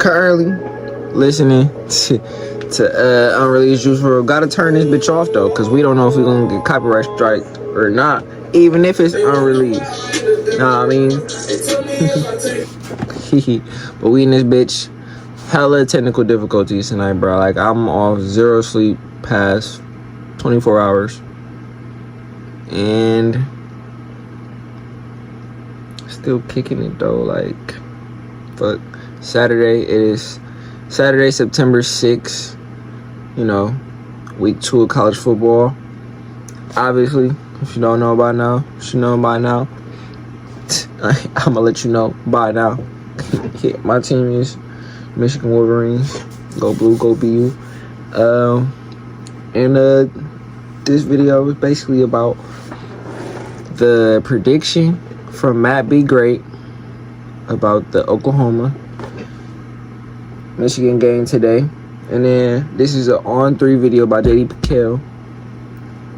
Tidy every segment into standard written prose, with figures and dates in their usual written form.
currently listening to Unreleased Juice WRLD. Gotta turn this bitch off though, cause we don't know if we're gonna get copyright strike or not, even if it's unreleased. Nah, I mean, but we in this bitch, hella technical difficulties tonight, bro. Like, I'm off zero sleep past 24 hours, and still kicking it though. Like, fuck. Saturday, it is Saturday, September 6th. You know, week 2 of college football. Obviously, if you don't know by now, you should know by now. I'm gonna let you know by now. Yeah, my team is Michigan Wolverines. Go blue, go BU. And this video is basically about the prediction from MattBeGreat's about the Oklahoma Michigan game today. And then this is an on-3 video by JD Piquel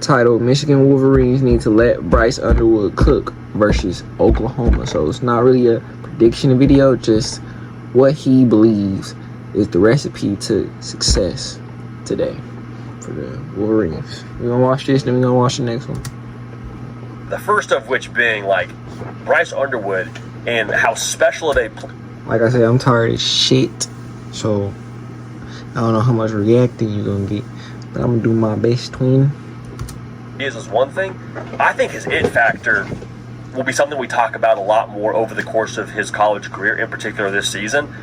titled Michigan Wolverines Need to Let Bryce Underwood Cook versus Oklahoma. So it's not really a prediction video, just what he believes is the recipe to success today for the Wolverines. We're gonna watch this, then we're gonna watch the next one. The first of which being like Bryce Underwood and how special they play. Like I said, I'm tired as shit, so I don't know how much reacting you're gonna get, but I'm gonna do my best, twin. Is one thing. I think his it factor will be something we talk about a lot more over the course of his college career, in particular this season.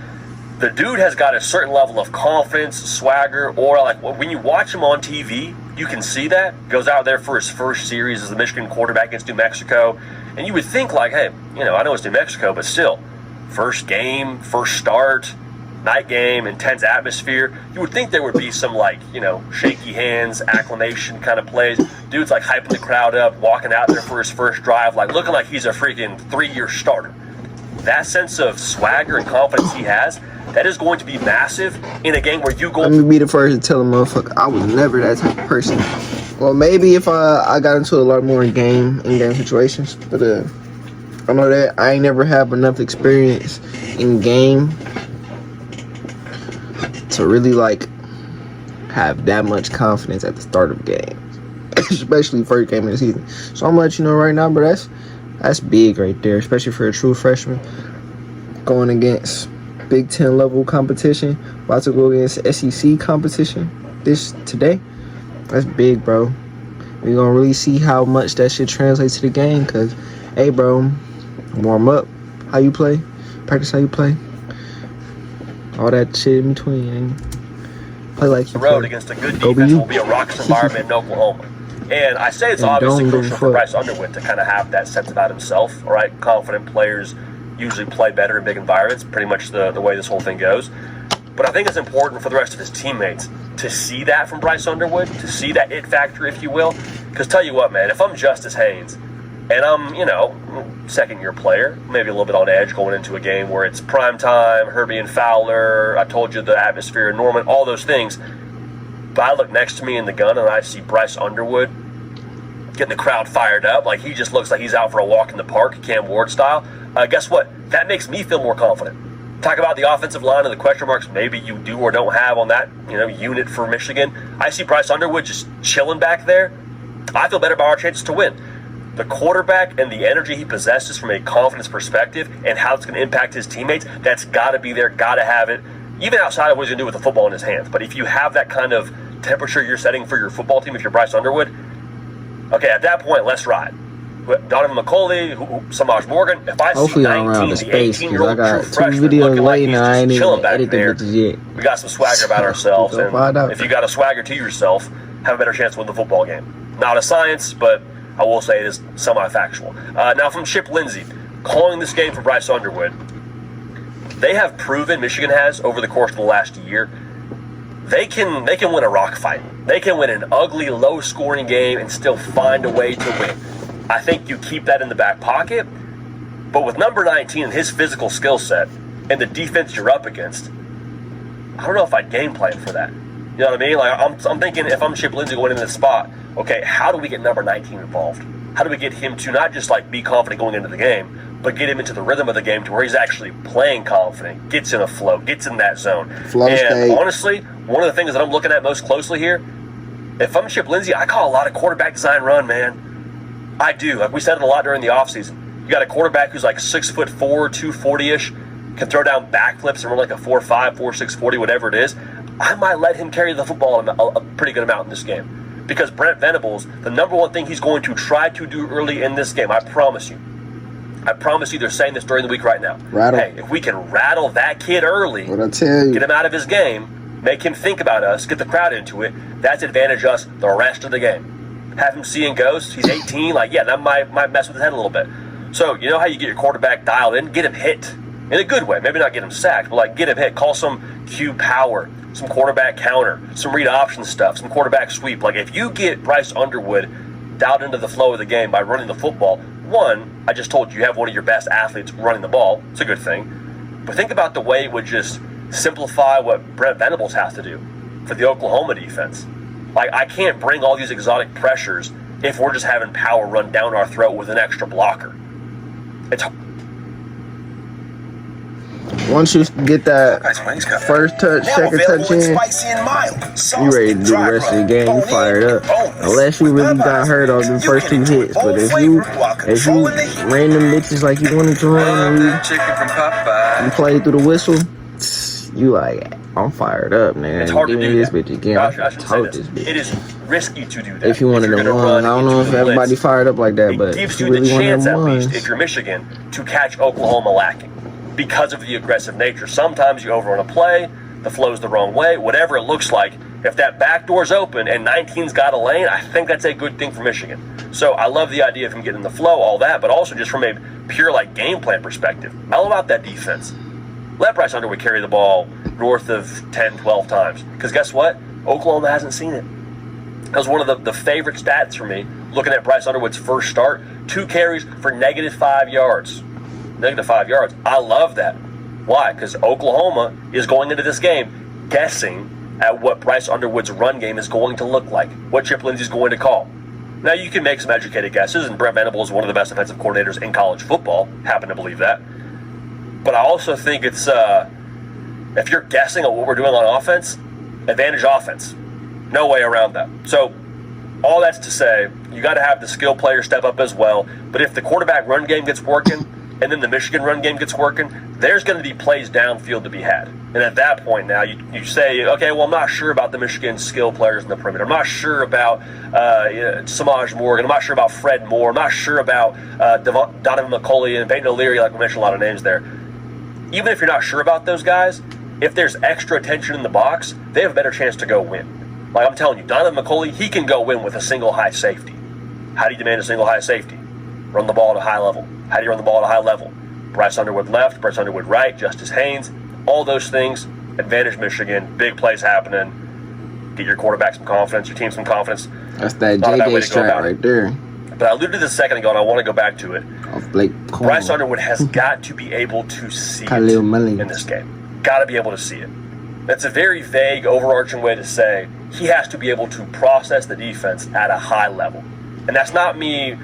The dude has got a certain level of confidence, swagger, or like when you watch him on TV, you can see that. Goes out there for his first series as the Michigan quarterback against New Mexico, and you would think like, hey, you know, I know it's New Mexico, but still, first game, first start, night game, intense atmosphere. You would think there would be some like, you know, shaky hands, acclamation kind of plays. Dude's like hyping the crowd up, walking out there for his first drive, like looking like he's a freaking 3-year starter. That sense of swagger and confidence he has, that is going to be massive in a game where you go. Let me be the first to tell a motherfucker I was never that type of person. Well, maybe if I got into a lot more in game situations, but I know that I ain't never had enough experience in game to really like have that much confidence at the start of games, especially first game of the season. So I'm gonna let you know right now, but that's big right there, especially for a true freshman going against Big Ten level competition, about to go against SEC competition today. That's big, bro. We're gonna really see how much that shit translates to the game, cause hey, bro, warm up how you play, practice how you play, all that shit in between, and play like you the road play. Against a good defense will be a raucous environment in Oklahoma. And I say it's obviously crucial for Bryce Underwood to kind of have that sense about himself. All right, confident players usually play better in big environments, pretty much the way this whole thing goes. But I think it's important for the rest of his teammates to see that from Bryce Underwood, to see that it factor, if you will. Because tell you what, man, if I'm Justice Haynes and I'm, you know, second-year player, maybe a little bit on edge going into a game where it's prime time, Herbie and Fowler, I told you the atmosphere in Norman, all those things. But I look next to me in the gun and I see Bryce Underwood getting the crowd fired up, like he just looks like he's out for a walk in the park, Cam Ward style. Guess what? That makes me feel more confident. Talk about the offensive line and the question marks maybe you do or don't have on that, you know, unit for Michigan. I see Bryce Underwood just chilling back there. I feel better about our chances to win. The quarterback and the energy he possesses from a confidence perspective and how it's going to impact his teammates, that's got to be there, got to have it, even outside of what he's going to do with the football in his hands. But if you have that kind of temperature you're setting for your football team, if you're Bryce Underwood, okay, at that point, let's ride. Donovan McCulley, Samaj Morgan. If I see 19, the 18-year-old true freshman looking like he's just chilling back there, we got some swagger about ourselves. And if you got a swagger to yourself, have a better chance to win the football game. Not a science, but I will say it is semi-factual. Now from Chip Lindsey, calling this game for Bryce Underwood, they have proven, Michigan has, over the course of the last year, they can win a rock fight. They can win an ugly, low-scoring game and still find a way to win. I think you keep that in the back pocket, but with number 19 and his physical skill set and the defense you're up against, I don't know if I'd game plan for that. You know what I mean? Like I'm thinking if I'm Chip Lindsey going into this spot, okay, how do we get number 19 involved? How do we get him to not just like be confident going into the game, but get him into the rhythm of the game to where he's actually playing confident, gets in a flow, gets in that zone. Flow state. Honestly, one of the things that I'm looking at most closely here, if I'm Chip Lindsey, I call a lot of quarterback design run, man. I do. Like we said it a lot during the offseason. You got a quarterback who's like 6'4", 240-ish, can throw down backflips and run like a 4.5, 4.6 40, whatever it is. I might let him carry the football a pretty good amount in this game. Because Brent Venables, the number one thing he's going to try to do early in this game, I promise you, they're saying this during the week right now. Hey, if we can rattle that kid early, what I tell you, get him out of his game, make him think about us, get the crowd into it, that's advantage us the rest of the game. Have him seeing ghosts, he's 18, that might mess with his head a little bit. So, you know how you get your quarterback dialed in? Get him hit. In a good way. Maybe not get him sacked, but get him hit. Call some Q power, some quarterback counter, some read option stuff, some quarterback sweep. If you get Bryce Underwood dialed into the flow of the game by running the football, one, I just told you have one of your best athletes running the ball. It's a good thing. But think about the way it would just simplify what Brent Venables has to do for the Oklahoma defense. I can't bring all these exotic pressures if we're just having power run down our throat with an extra blocker. It's once you get that first touch, second touch in, you ready to do the rest of the game. You fired up. Unless you really got hurt on the first two hits. But if you ran them bitches like you wanted to run, and you played through the whistle, you I'm fired up, man. It's hard Give to me do this that. bitch again. I should say this bitch. It is risky to do that. If you wanted to run, I don't know if everybody fired up like that, but it gives if you you really the chance, at runs, least, if you're Michigan, to catch Oklahoma lacking because of the aggressive nature. Sometimes you overrun a play, the flow's the wrong way, whatever it looks like. If that back door's open and 19's got a lane, I think that's a good thing for Michigan. So I love the idea of him getting in the flow, all that, but also just from a pure game plan perspective. All about that defense. Let Bryce Underwood carry the ball north of 10, 12 times. Because guess what? Oklahoma hasn't seen it. That was one of the favorite stats for me, looking at Bryce Underwood's first start. 2 carries for -5 yards. -5 yards. I love that. Why? Because Oklahoma is going into this game guessing at what Bryce Underwood's run game is going to look like, what Chip Lindsey's going to call. Now, you can make some educated guesses, and Brent Venables is one of the best defensive coordinators in college football. Happen to believe that. But I also think it's, if you're guessing at what we're doing on offense, advantage offense. No way around that. So, all that's to say, you got to have the skill players step up as well. But if the quarterback run game gets working, and then the Michigan run game gets working, there's going to be plays downfield to be had. And at that point now, you say, okay, well, I'm not sure about the Michigan skill players in the perimeter. I'm not sure about Samaj Morgan. I'm not sure about Fred Moore. I'm not sure about Donovan McCulley and Peyton O'Leary, like we mentioned a lot of names there. Even if you're not sure about those guys, if there's extra attention in the box, they have a better chance to go win. I'm telling you, Donovan McCulley, he can go win with a single high safety. How do you demand a single high safety? Run the ball at a high level. How do you run the ball at a high level? Bryce Underwood left, Bryce Underwood right, Justice Haynes, all those things, advantage Michigan, big plays happening, get your quarterback some confidence, your team some confidence. That's that JJ strat right there. But I alluded to this a second ago, and I want to go back to it. Blake Bryce Underwood has got to be able to see it in this game. Got to be able to see it. That's a very vague, overarching way to say he has to be able to process the defense at a high level. And that's not me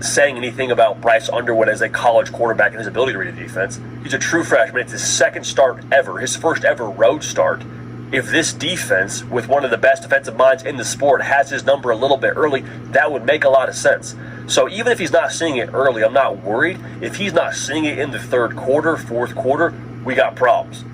saying anything about Bryce Underwood as a college quarterback and his ability to read a defense. He's a true freshman. It's his second start ever, his first ever road start. If this defense, with one of the best defensive minds in the sport, has his number a little bit early, that would make a lot of sense. So even if he's not seeing it early, I'm not worried. If he's not seeing it in the third quarter, fourth quarter, we got problems.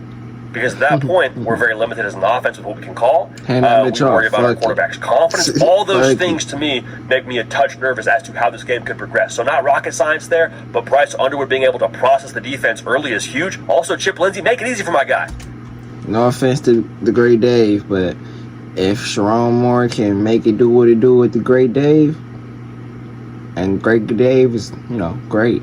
Because at that point, we're very limited as an offense with what we can call. We worry about our quarterback's confidence. All those things, to me, make me a touch nervous as to how this game could progress. So not rocket science there, but Bryce Underwood being able to process the defense early is huge. Also, Chip Lindsey, make it easy for my guy. No offense to the Great Dave, but if Sharon Moore can make it do what it do with the Great Dave, and Great Dave is, great.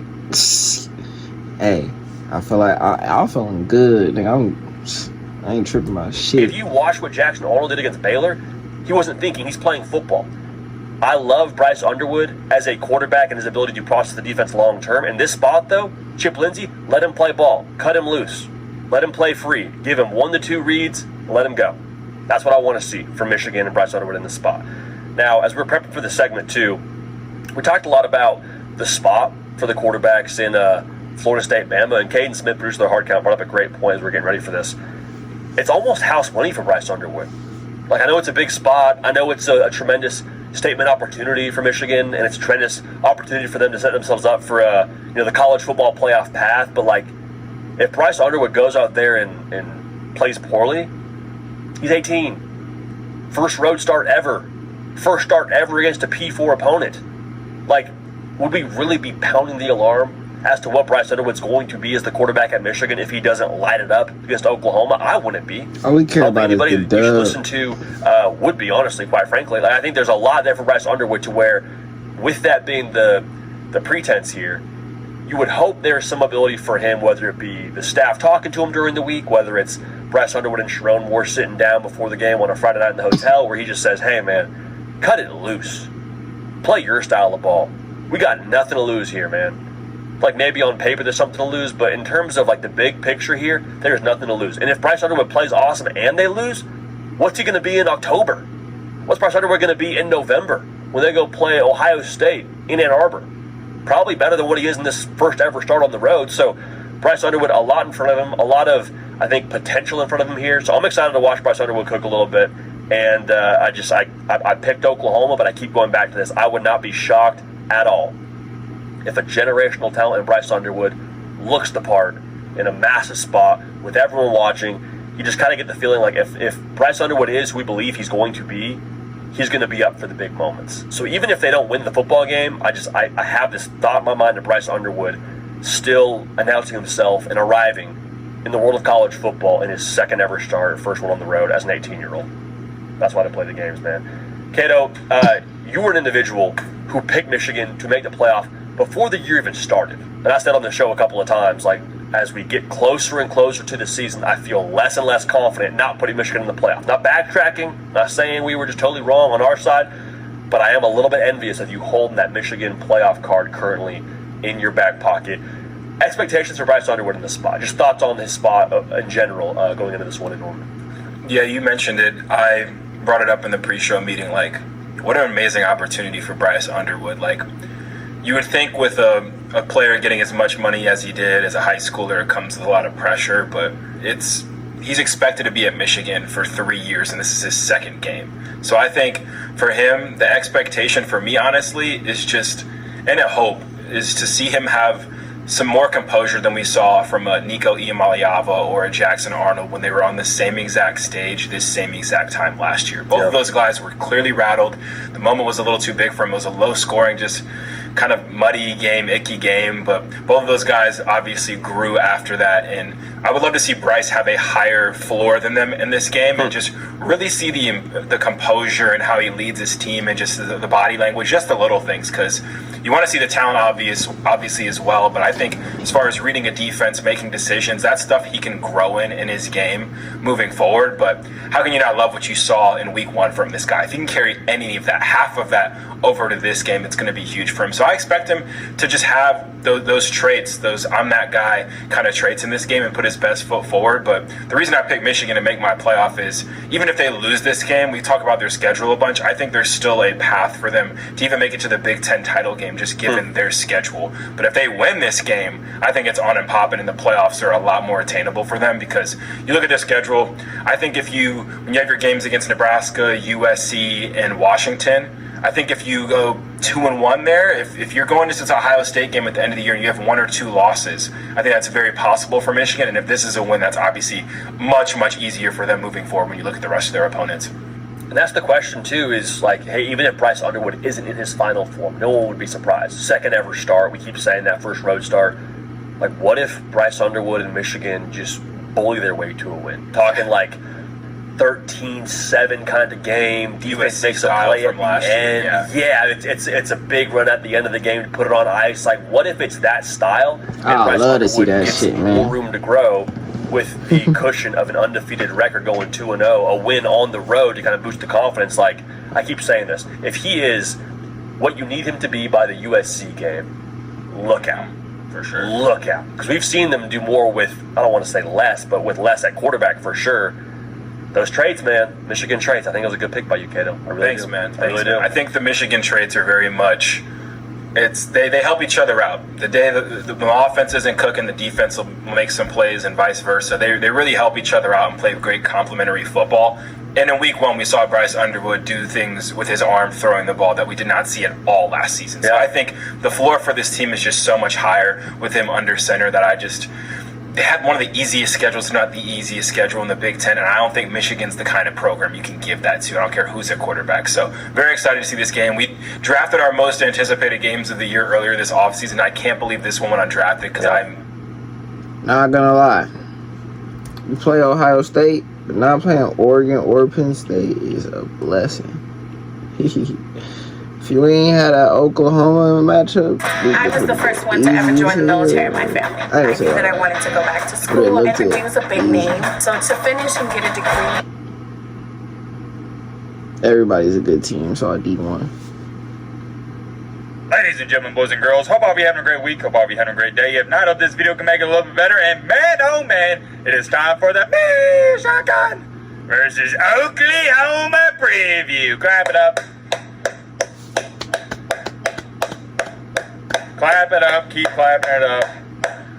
Hey, I feel like I'm feeling good. I ain't tripping my shit. If you watch what Jackson Arnold did against Baylor, he wasn't thinking. He's playing football. I love Bryce Underwood as a quarterback and his ability to process the defense long term. In this spot, though, Chip Lindsey, let him play ball. Cut him loose. Let him play free. Give him 1 to 2 reads and let him go. That's what I want to see from Michigan and Bryce Underwood in this spot. Now, as we're prepping for the segment 2, we talked a lot about the spot for the quarterbacks in Florida State, Bama, and Caden Smith, producer of the Hard Count, brought up a great point as we're getting ready for this. It's almost house money for Bryce Underwood. Like, I know it's a big spot. I know it's a tremendous statement opportunity for Michigan, and it's a tremendous opportunity for them to set themselves up for the college football playoff path. But, like, if Bryce Underwood goes out there and plays poorly, he's 18. First road start ever. First start ever against a P4 opponent. Like, would we really be pounding the alarm as to what Bryce Underwood's going to be as the quarterback at Michigan if he doesn't light it up against Oklahoma? I wouldn't be. All we care about anybody is the that you should listen to would be, honestly, quite frankly. Like, I think there's a lot there for Bryce Underwood to where, with that being the pretense here, you would hope there's some ability for him, whether it be the staff talking to him during the week, whether it's Bryce Underwood and Sharon Moore sitting down before the game on a Friday night in the hotel where he just says, hey, man, cut it loose. Play your style of ball. We got nothing to lose here, man. Like, maybe on paper there's something to lose, but in terms of, like, the big picture here, there's nothing to lose. And if Bryce Underwood plays awesome and they lose, what's he going to be in October? What's Bryce Underwood going to be in November when they go play Ohio State in Ann Arbor? Probably better than what he is in this first ever start on the road. So Bryce Underwood, a lot in front of him, a lot of, I think, potential in front of him here. So I'm excited to watch Bryce Underwood cook a little bit. And I picked Oklahoma, but I keep going back to this. I would not be shocked at all if a generational talent in Bryce Underwood looks the part in a massive spot with everyone watching. You just kind of get the feeling like if Bryce Underwood is who we believe he's going to be, he's going to be up for the big moments. So even if they don't win the football game, I have this thought in my mind of Bryce Underwood still announcing himself and arriving in the world of college football in his second ever start, first one on the road as an 18-year-old. That's why they play the games, man. Cato, you were an individual who picked Michigan to make the playoff before the year even started. And I said on the show a couple of times, like, as we get closer and closer to the season, I feel less and less confident not putting Michigan in the playoff. Not backtracking, not saying we were just totally wrong on our side, but I am a little bit envious of you holding that Michigan playoff card currently in your back pocket. Expectations for Bryce Underwood in this spot. Just thoughts on his spot in general going into this one in Norman. Yeah, you mentioned it. I brought it up in the pre-show meeting. Like, what an amazing opportunity for Bryce Underwood. Like, you would think with a player getting as much money as he did as a high schooler, it comes with a lot of pressure, but he's expected to be at Michigan for 3 years, and this is his second game. So I think for him, the expectation for me, honestly, is just, and a hope, is to see him have some more composure than we saw from a Nico Iamaleava or a Jackson Arnold when they were on the same exact stage this same exact time last year. Both of those guys were clearly rattled. The moment was a little too big for him. It was a low scoring, just kind of muddy game, icky game, but both of those guys obviously grew after that, and I would love to see Bryce have a higher floor than them in this game and just really see the composure and how he leads his team and just the body language, just the little things, because you want to see the talent obviously as well, but I think as far as reading a defense, making decisions, that stuff he can grow in his game moving forward. But how can you not love what you saw in week one from this guy? If he can carry any of that, half of that over to this game, it's going to be huge for him. So I expect him to just have those traits, those I'm that guy kind of traits in this game and put his best foot forward. But the reason I picked Michigan to make my playoff is even if they lose this game, we talk about their schedule a bunch, I think there's still a path for them to even make it to the Big Ten title game just given their schedule. But if they win this game, I think it's on and popping, and the playoffs are a lot more attainable for them because you look at their schedule. I think when you have your games against Nebraska, USC, and Washington, I think if you go 2-1 there, if you're going to this Ohio State game at the end of the year and you have 1 or 2 losses, I think that's very possible for Michigan. And if this is a win, that's obviously much, much easier for them moving forward when you look at the rest of their opponents. And that's the question, too, is like, hey, even if Bryce Underwood isn't in his final form, no one would be surprised. Second ever start, we keep saying that, first road start. Like, what if Bryce Underwood and Michigan just bully their way to a win? Talking like 13-7 kind of game. Defense makes a play at the end. Yeah, it's a big run at the end of the game to put it on ice. Like, what if it's that style? And I love to see that gets shit, more man. room to grow with the cushion of an undefeated record going 2-0, a win on the road to kind of boost the confidence. Like, I keep saying this. If he is what you need him to be by the USC game, look out. For sure. Look out. Because we've seen them do more with, I don't want to say less, but with less at quarterback for sure. Those traits, man, Michigan traits. I think it was a good pick by you, Cato. I really Thanks, do. man. I really do. I think the Michigan traits are very much they help each other out. The day the offense isn't cooking, the defense will make some plays and vice versa. They really help each other out and play great complementary football. And in week 1, we saw Bryce Underwood do things with his arm throwing the ball that we did not see at all last season. So I think the floor for this team is just so much higher with him under center that they have one of the easiest schedules, if not the easiest schedule in the Big Ten, and I don't think Michigan's the kind of program you can give that to. I don't care who's at quarterback. So very excited to see this game. We drafted our most anticipated games of the year earlier this offseason. I can't believe this one went undrafted because I'm not gonna lie. We play Ohio State, but not playing Oregon or Penn State is a blessing. If you ain't had that Oklahoma matchup, I was the first one to ever join the military in my family. I knew that I wanted to go back to school and produce a big name. So to finish and get a degree. Everybody's a good team, so I D1. Ladies and gentlemen, boys and girls, hope all of you having a great week. Hope all of you having a great day. If not, hope this video can make it a little bit better. And man, oh man, it is time for the Michigan versus Oklahoma preview. Clap it up. Clap it up. Keep clapping it up.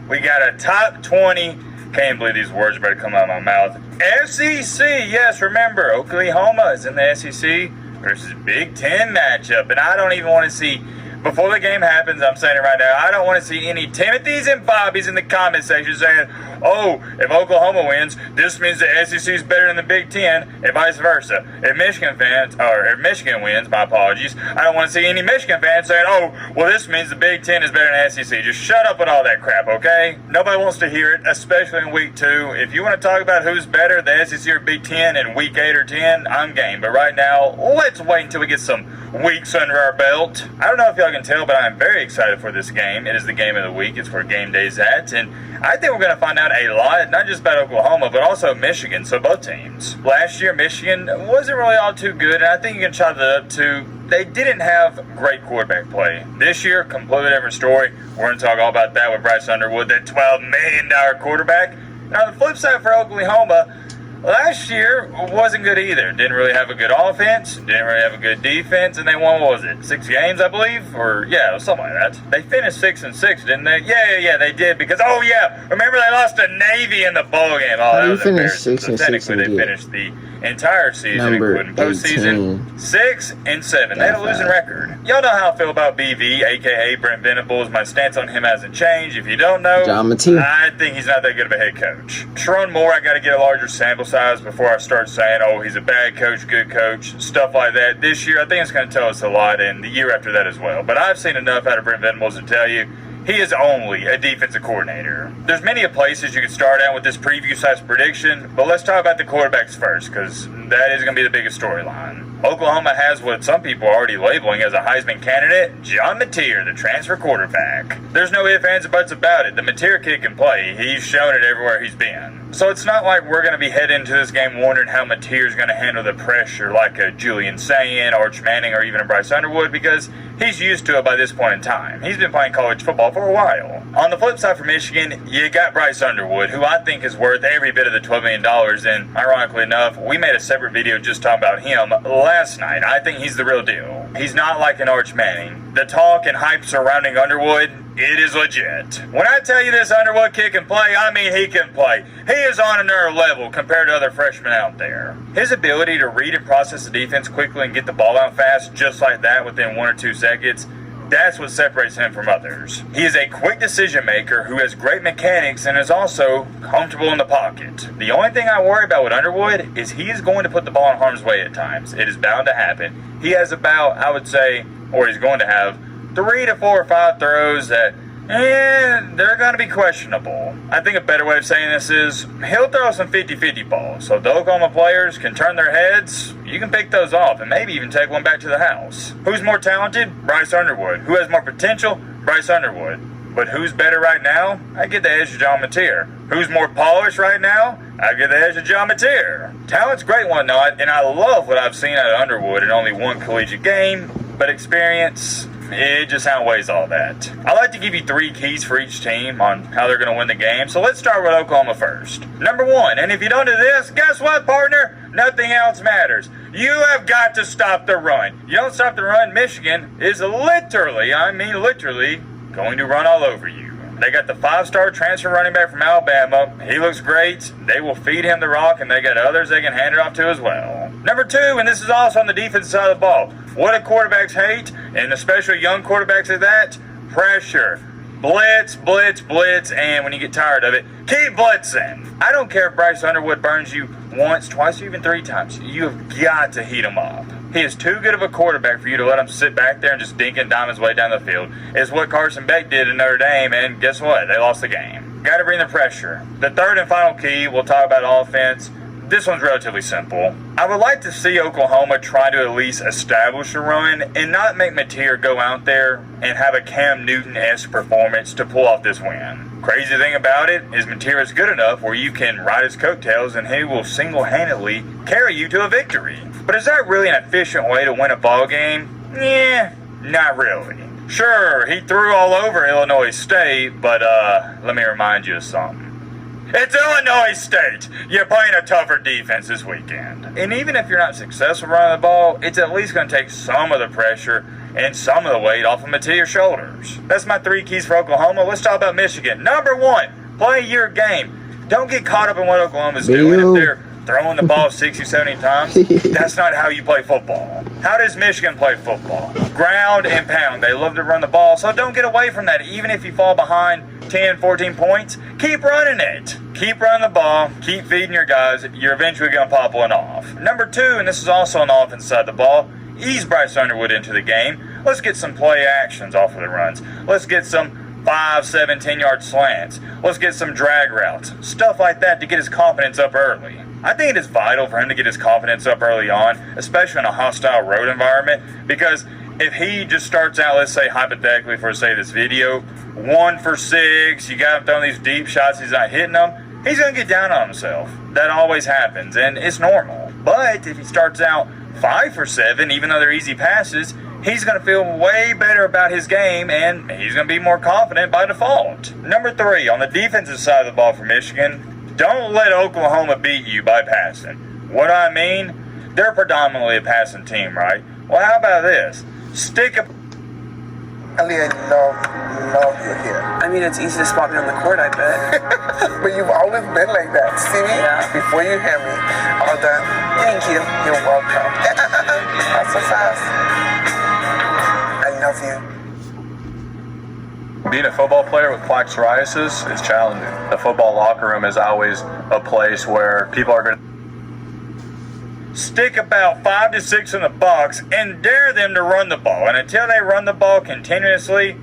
We got a top 20. Can't believe these words are about to come out of my mouth. SEC. Yes, remember, Oklahoma is in the SEC versus Big Ten matchup. And I don't even want to see, before the game happens, I'm saying it right now, I don't want to see any Timothys and Bobbies in the comment section saying, oh, if Oklahoma wins, this means the SEC is better than the Big Ten, and vice versa. If Michigan wins, my apologies, I don't want to see any Michigan fans saying, oh, well, this means the Big Ten is better than the SEC. Just shut up with all that crap, okay? Nobody wants to hear it, especially in week 2. If you want to talk about who's better, the SEC or Big Ten in week 8 or 10, I'm game. But right now, let's wait until we get some weeks under our belt. I don't know if y'all can tell, but I'm very excited for this game. It is the game of the week. It's where game day's at, and I think we're going to find out a lot, not just about Oklahoma, but also Michigan, so both teams. Last year, Michigan wasn't really all too good, and I think you can chalk that up to they didn't have great quarterback play. This year, completely different story. We're going to talk all about that with Bryce Underwood, that $12 million quarterback. Now, the flip side for Oklahoma, last year wasn't good either. Didn't really have a good offense, didn't really have a good defense, and they won, what was it, 6 games, I believe? Or, yeah, it was something like that. They finished 6-6, didn't they? Yeah, they did, because, oh, yeah, remember they lost to Navy in the bowl game. Oh, that was embarrassing. So technically, they finished the entire season, including postseason, 6-7. They had a losing record. Y'all know how I feel about BV, a.k.a. Brent Venables. My stance on him hasn't changed. If you don't know, I think he's not that good of a head coach. Sharon Moore, I got to get a larger sample size before I start saying, oh, he's a bad coach, good coach, stuff like that. This year, I think it's going to tell us a lot, and the year after that as well. But I've seen enough out of Brent Venables to tell you, he is only a defensive coordinator. There's many places you could start out with this preview-size prediction, but let's talk about the quarterbacks first, because that is going to be the biggest storyline. Oklahoma has what some people are already labeling as a Heisman candidate, John Mateer, the transfer quarterback. There's no ifs, ands, or buts about it. The Mateer kid can play. He's shown it everywhere he's been. So it's not like we're going to be heading into this game wondering how Mateer is going to handle the pressure like a Julian Sayin, Arch Manning, or even a Bryce Underwood, because he's used to it by this point in time. He's been playing college football for a while. On the flip side for Michigan, you got Bryce Underwood, who I think is worth every bit of the $12 million, and ironically enough, we made a separate video just talking about him last night. I think he's the real deal. He's not like an Arch Manning. The talk and hype surrounding Underwood, it is legit. When I tell you this Underwood kid can play, I mean he can play. He is on another level compared to other freshmen out there. His ability to read and process the defense quickly and get the ball out fast just like that within 1 or 2 seconds, that's what separates him from others. He is a quick decision maker who has great mechanics and is also comfortable in the pocket. The only thing I worry about with Underwood is he is going to put the ball in harm's way at times. It is bound to happen. He has about, I would say, or he's going to have 3 to 4 or 5 throws that, they're going to be questionable. I think a better way of saying this is he'll throw some 50-50 balls. So if the Oklahoma players can turn their heads, you can pick those off and maybe even take one back to the house. Who's more talented? Bryce Underwood. Who has more potential? Bryce Underwood. But who's better right now? I get the edge of John Mateer. Who's more polished right now? I get the edge of John Mateer. Talent's great one, though, and I love what I've seen out of Underwood in only 1 collegiate game, but experience, it just outweighs all that. I like to give you 3 keys for each team on how they're going to win the game, so let's start with Oklahoma first. Number 1, and if you don't do this, guess what, partner? Nothing else matters. You have got to stop the run. You don't stop the run, Michigan is literally going to run all over you. They got the 5-star transfer running back from Alabama. He looks great. They will feed him the rock, and they got others they can hand it off to as well. Number 2, and this is also on the defensive side of the ball. What do quarterbacks hate, and especially young quarterbacks at that? Pressure. Blitz, blitz, blitz, and when you get tired of it, keep blitzing. I don't care if Bryce Underwood burns you once, twice, or even 3 times. You have got to heat him up. He is too good of a quarterback for you to let him sit back there and just dink and dime his way down the field. It's what Carson Beck did in Notre Dame, and guess what? They lost the game. Got to bring the pressure. The third and final key, we'll talk about offense. This one's relatively simple. I would like to see Oklahoma try to at least establish a run and not make Mateer go out there and have a Cam Newton-esque performance to pull off this win. Crazy thing about it is Mateer is good enough where you can ride his coattails and he will single-handedly carry you to a victory. But is that really an efficient way to win a ball game? Yeah, not really. Sure, he threw all over Illinois State, but let me remind you of something. It's Illinois State. You're playing a tougher defense this weekend. And even if you're not successful running the ball, it's at least going to take some of the pressure and some of the weight off of Mateer's shoulders. That's my 3 keys for Oklahoma. Let's talk about Michigan. Number 1, play your game. Don't get caught up in what Oklahoma's doing. If they're throwing the ball 60, 70 times, that's not how you play football. How does Michigan play football? Ground and pound. They love to run the ball, so don't get away from that. Even if you fall behind 10, 14 points, keep running it. Keep running the ball. Keep feeding your guys. You're eventually going to pop one off. Number 2, and this is also on the offense side of the ball, ease Bryce Underwood into the game. Let's get some play actions off of the runs. Let's get some 5, 7, 10-yard slants. Let's get some drag routes. Stuff like that to get his confidence up early. I think it is vital for him to get his confidence up early on, especially in a hostile road environment, because if he just starts out, let's say hypothetically for say this video, 1 for 6, you got him throwing these deep shots, he's not hitting them, he's going to get down on himself. That always happens, and it's normal. But if he starts out 5 for 7, even though they're easy passes, he's going to feel way better about his game, and he's going to be more confident by default. Number 3, on the defensive side of the ball for Michigan, don't let Oklahoma beat you by passing. What do I mean? They're predominantly a passing team, right? Well, how about this? Stick a... Elliot, love you here. I mean, it's easy to spot me on the court, I bet. But you've always been like that. See me? Yeah. Before you hear me, all done. Thank you. You're welcome. That's so fast. I love you. Being a football player with plaque psoriasis is challenging. The football locker room is always a place where people are going to stick about 5 to 6 in the box and dare them to run the ball. And until they run the ball continuously,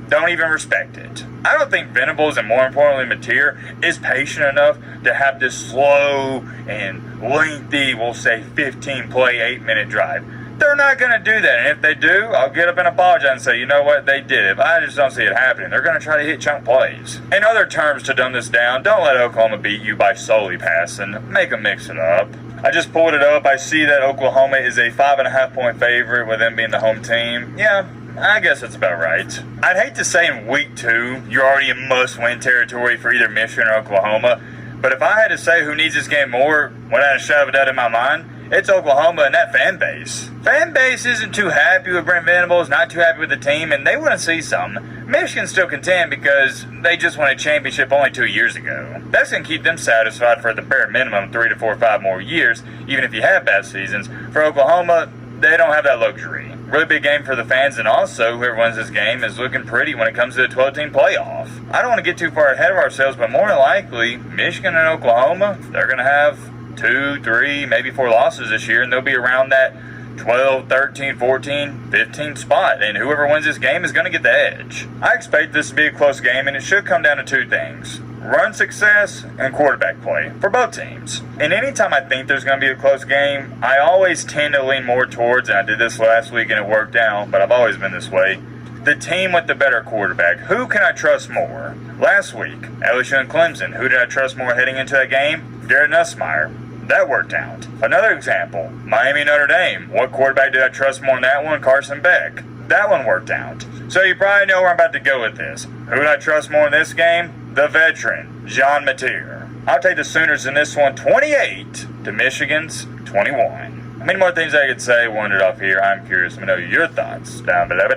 don't even respect it. I don't think Venables, and more importantly Mateer, is patient enough to have this slow and lengthy, we'll say 15-play, 8-minute drive. They're not going to do that, and if they do, I'll get up and apologize and say, you know what, they did it, but I just don't see it happening. They're going to try to hit chunk plays. In other terms, to dumb this down, don't let Oklahoma beat you by solely passing. Make them mix it up. I just pulled it up. I see that Oklahoma is a 5.5-point favorite with them being the home team. Yeah, I guess that's about right. I'd hate to say in week 2, you're already in must-win territory for either Michigan or Oklahoma, but if I had to say who needs this game more, without a shadow of a doubt in my mind, it's Oklahoma and that fan base. Fan base isn't too happy with Brent Venables, not too happy with the team, and they want to see something. Michigan's still content because they just won a championship only 2 years ago. That's going to keep them satisfied for the bare minimum 3 to 4 or 5 more years, even if you have bad seasons. For Oklahoma, they don't have that luxury. Really big game for the fans, and also whoever wins this game is looking pretty when it comes to the 12-team playoff. I don't want to get too far ahead of ourselves, but more than likely, Michigan and Oklahoma, they're going to have 2, 3, maybe 4 losses this year, and they'll be around that 12, 13, 14, 15 spot, and whoever wins this game is going to get the edge. I expect this to be a close game, and it should come down to 2 things: run success and quarterback play for both teams. And anytime I think there's going to be a close game, I always tend to lean more towards, and I did this last week and it worked out, but I've always been this way, the team with the better quarterback. Who can I trust more? Last week, LSU and Clemson. Who did I trust more heading into that game? Garrett Nussmeier. That worked out. Another example, Miami Notre Dame. What quarterback did I trust more in that one? Carson Beck. that one worked out. So you probably know where I'm about to go with this. Who do I trust more in this game? The veteran, John Mateer. I'll take the Sooners in this one, 28 to Michigan's 21. Many more things I could say wandered off here. I'm curious to know your thoughts down below.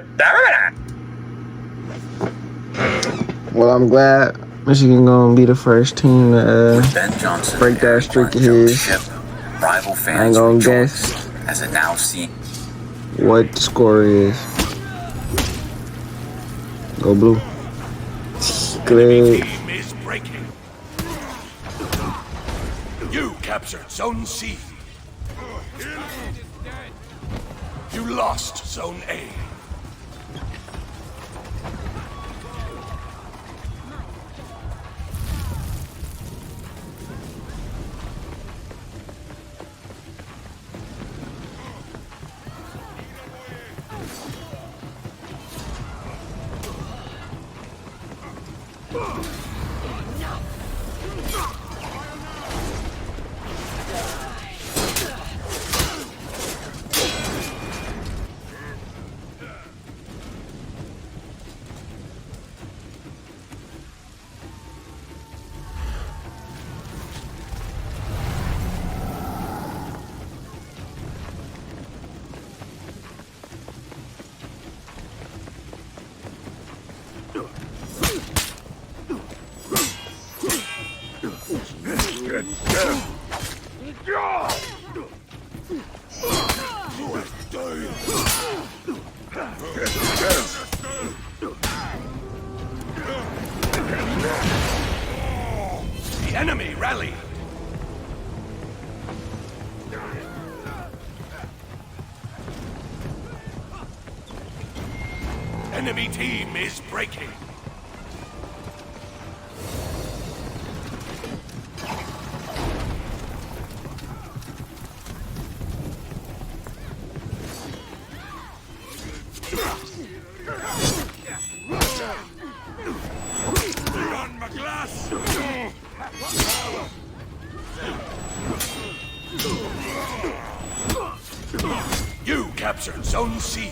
Well, I'm glad Michigan gonna be the first team to break that streak of his. Rival fans I ain't gonna guess as it now see what the score is. Go blue. Good. Team is breaking. You captured Zone C. You lost Zone A. The enemy rally. Enemy team is breaking. You captured Zone C.